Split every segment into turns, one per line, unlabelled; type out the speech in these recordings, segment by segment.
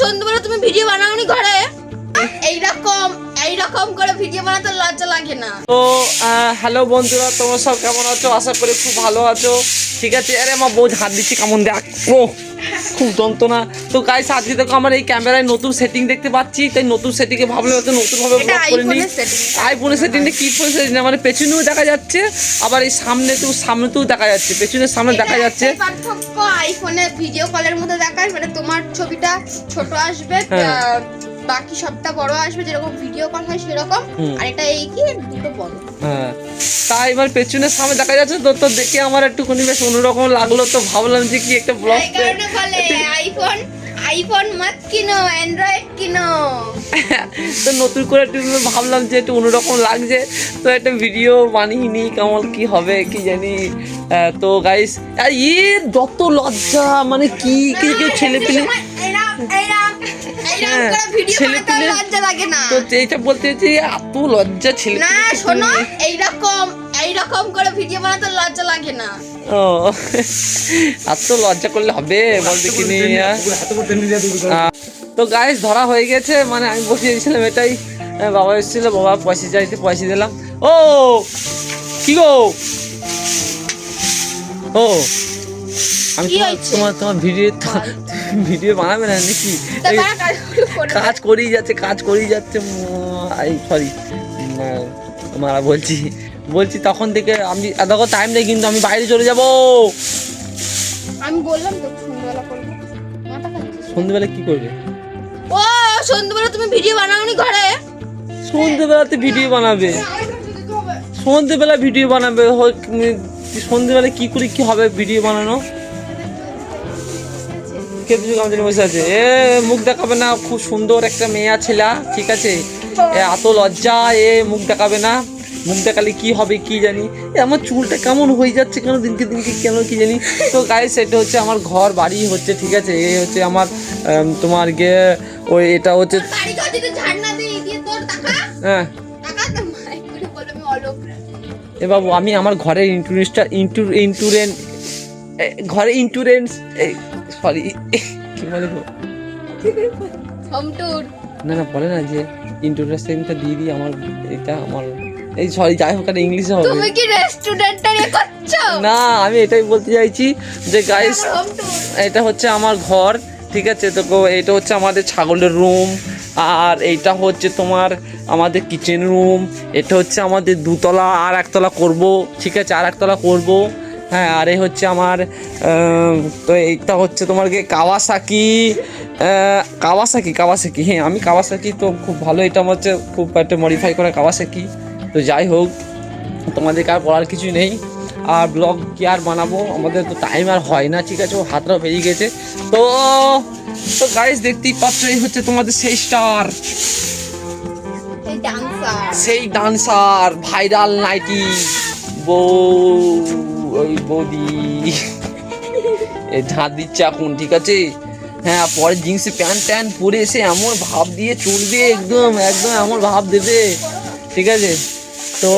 সন্ধ্যাবেলা তুমি ভিডিও বানাওনি ঘরে? এইরকম করে ভিডিও বানাতে লজ্জা লাগে না?
তো হ্যালো বন্ধুরা, তোমরা সব কেমন আছো? আশা করি খুব ভালো আছো। ঠিক আছে। আরে আমার বউ হাত দিচ্ছি কেমন দেখ, ও খুব যন্ত্রণা। তো গাইস আজকে দেখো আমার এই ক্যামেরায় নতুন সেটিং দেখতে পাচ্ছি, তাই নতুন সেটিংয়ে ভাবলে হয়তো নতুনভাবে ব্লগ করে নিই। আইফোনের সেটিংটা কি ফোন সেটিং, মানে পেছনেও দেখা যাচ্ছে, আবার এই সামনেতেও দেখা যাচ্ছে, পেছনের সামনে দেখা যাচ্ছে।
পার্থক্য আইফোনে ভিডিও কলের মধ্যে দেখায়, মানে তোমার ছবিটা ছোট আসবে, বাকি সবটা বড় আসবে, যেরকম ভিডিও কল হয় সেরকম। আর এটা এই কি দুটো বড়। হ্যাঁ,
তাই এবার পেছনের সামনে দেখা যাচ্ছে তো, তো দেখে আমার একটুখানি বেশ অন্যরকম লাগলো, তো ভাবলাম যে কি একটা ব্লগ
আইফোন মত কিনো, অ্যান্ড্রয়েড কিনো।
তো নতুন করে একটু ভাবলাম যে একটু অন্যরকম লাগছে, তো একটা ভিডিও বানিয়ে নিই, কেমন কি হবে কি জানি। তো গাইস যত লজ্জা, মানে কি কি ছেলে পেলে
লজ্জা লাগে না?
তো এইটা বলতে যে এত লজ্জা ছেলে
না, শোনো, এইরকম করে ভিডিও বানাতে লজ্জা লাগে না?
ও এত লজ্জা করলে হবে বল দেখিনি। তো গাইস ধরা হয়ে গেছে, মানে আমি বসে দিয়েছিলাম এটাই, বাবা এসেছিল, বাবা পয়সা চাইতে পয়সা দিলাম। ও কি গো, ও আমি তোমার ভিডিও বানাবে না নাকি? কাজ করেই যাচ্ছে সরি মারা বলছি তখন থেকে আমি দেখো টাইম নেই, কিন্তু আমি বাইরে চলে যাব।
আমি বললাম তো সন্ধ্যাবেলা করব।
সন্ধ্যাবেলা কি করবে?
ও সন্ধ্যাবেলা তুমি ভিডিও বানাওনি ঘরে?
সন্ধ্যাবেলাতে ভিডিও বানাবে? সন্ধ্যাবেলা ভিডিও বানাবে? সন্ধ্যাবেলা কি করে কি হবে ভিডিও বানানো? বসে আছে, মুখ দেখাবে না, খুব সুন্দর একটা মেয়ে ছেলে, ঠিক আছে, এত লজ্জা, মুখ দেখাবে না, মুখ দেখালে কি হবে কি জানি। আমার চুলটা কেমন হয়ে যাচ্ছে কেন দিনকে কেন কি জানি। তো গাইস এটা হচ্ছে আমার ঘর বাড়ি হচ্ছে, ঠিক আছে, এই হচ্ছে আমার তোমার গিয়ে ওই এটা হচ্ছে, হ্যাঁ এ বাবু আমি আমার ঘরের ইন্স্যুরেন্স সরি কি বলে না বলে না যে ইন্স্যুরেন্সটা দিয়ে দিই আমার, এটা আমার এই সরি যাই হোক আর ইংলিশে হবে।
তুমি কি রেস্টুরেন্টে করছো?
না আমি এটাই বলতে চাইছি যে গাইস এটা হচ্ছে আমার ঘর, ঠিক আছে। তো এটা হচ্ছে আমাদের ছাগলের রুম, আর এইটা হচ্ছে তোমার আমাদের কিচেন রুম, এটা হচ্ছে আমাদের দুতলা, আর একতলা করব, ঠিক আছে, আর একতলা করব। হ্যাঁ, আর এই হচ্ছে আমার তো এইটা হচ্ছে তোমার কাওয়াসাকি, হ্যাঁ আমি কাওয়াসাকি, তো খুব ভালো, এটা আমার হচ্ছে খুব একটা মডিফাই করা কাওয়াসাকি। তো যাই হোক, তোমাদেরকে আর বলার কিছু নেই, আর ব্লগ কি আর বানাবো, আমাদের তো টাইম আর হয় না, ঠিক আছে, ও হাতটাও বেরিয়ে গেছে। তো গাইস দেখতেই পাচ্ছ, এই হচ্ছে তোমাদের সেই ডান্সার ভাইরাল নাইটি বৌদি এই ঝাঁট দিচ্ছে এখন, ঠিক আছে। হ্যাঁ, পরে জিন্সে প্যান্ট পরে এসে এমন ভাব দিয়ে চলবে, একদম এমন ভাব দেবে, ঠিক আছে। তো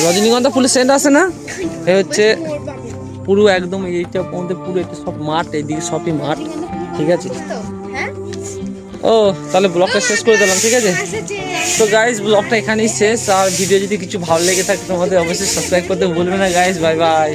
রজনীগন্ধা ফুলের সেন্ট আছে না, এই হচ্ছে পুরো একদম এইটা পর্যন্ত পুরো এটা সব মাঠ, এইদিকে সবই মাঠ, ঠিক আছে। ও তাহলে ব্লগটা শেষ করে দিলাম, ঠিক আছে। তো গাইস ব্লগটা এখানেই শেষ, আর ভিডিও যদি কিছু ভালো লেগে থাকে তোমাদের অবশ্যই সাবস্ক্রাইব করতে ভুলবে না গাইস। Bye bye.